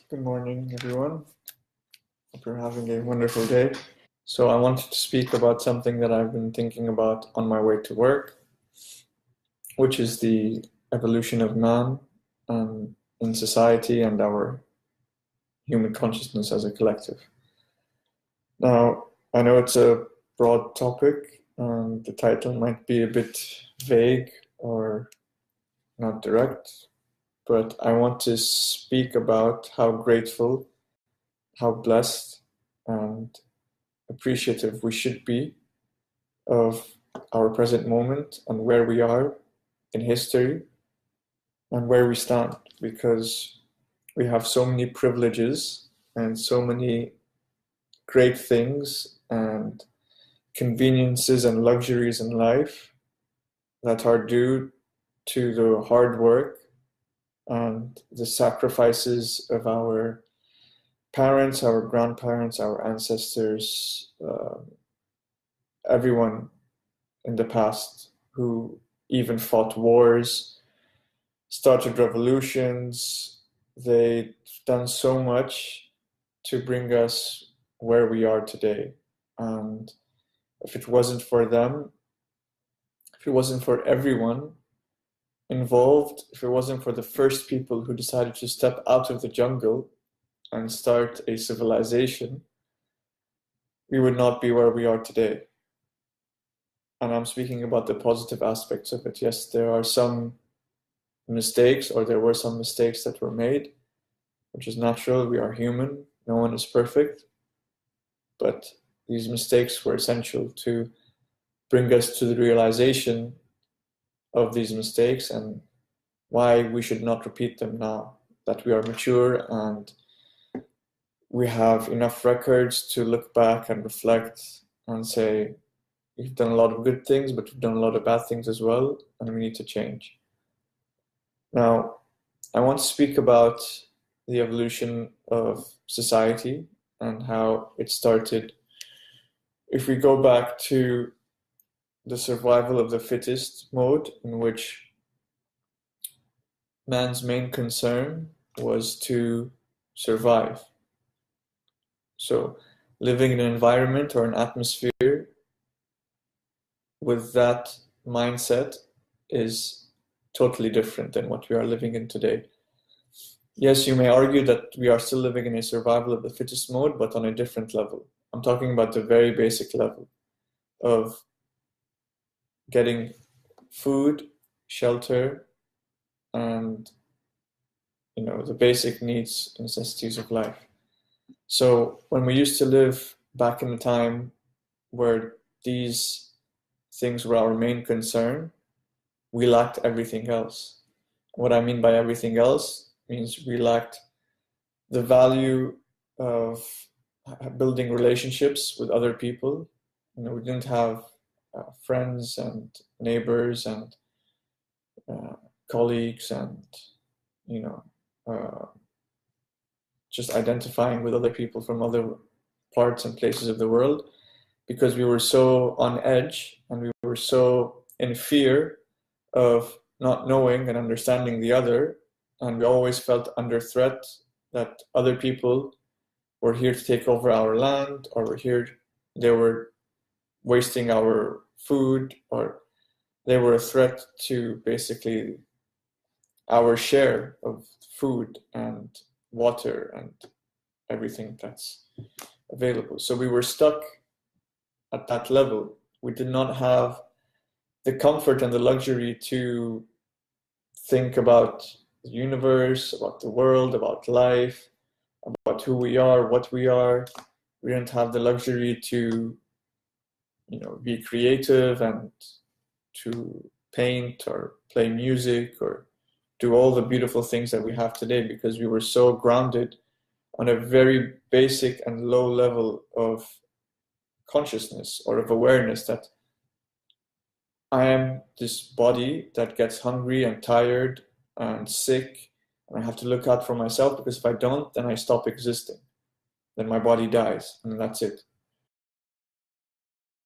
Good morning, everyone. Hope you're having a wonderful day. So I wanted to speak about something that I've been thinking about on my way to work, which is the evolution of man in society and our human consciousness as a collective. Now, I know it's a broad topic, and the title might be a bit vague or not direct, but I want to speak about how grateful, how blessed, and appreciative we should be of our present moment and where we are in history and where we stand, because we have so many privileges and so many great things and conveniences and luxuries in life that are due to the hard work and the sacrifices of our parents, our grandparents, our ancestors, everyone in the past who even fought wars, started revolutions. They've done so much to bring us where we are today. And if it wasn't for them, if it wasn't for everyone involved, if it wasn't for the first people who decided to step out of the jungle and start a civilization, we would not be where we are today. And I'm speaking about the positive aspects of it. Yes, there are some mistakes, or there were some mistakes that were made, which is natural. We are human. No one is perfect. But these mistakes were essential to bring us to the realization of these mistakes and why we should not repeat them now that we are mature and we have enough records to look back and reflect and say, we've done a lot of good things, but we've done a lot of bad things as well, and we need to change. Now, I want to speak about the evolution of society and how it started. If we go back to the survival of the fittest mode, in which man's main concern was to survive. So, living in an environment or an atmosphere with that mindset is totally different than what we are living in today. Yes, you may argue that we are still living in a survival of the fittest mode, but on a different level. I'm talking about the very basic level of getting food, shelter, and the basic needs, necessities of life. So when we used to live back in the time where these things were our main concern, we lacked everything else. What I mean by everything else means we lacked the value of building relationships with other people. We didn't have friends and neighbors and colleagues and just identifying with other people from other parts and places of the world, because we were so on edge and we were so in fear of not knowing and understanding the other, and we always felt under threat that other people were here to take over our land, or they were wasting our food, or they were a threat to basically our share of food and water and everything that's available. So we were stuck at that level. We did not have the comfort and the luxury to think about the universe, about the world, about life, about who we are, what we are. We didn't have the luxury to be creative and to paint or play music or do all the beautiful things that we have today, because we were so grounded on a very basic and low level of consciousness or of awareness that I am this body that gets hungry and tired and sick, and I have to look out for myself, because if I don't, then I stop existing. Then my body dies, and that's it.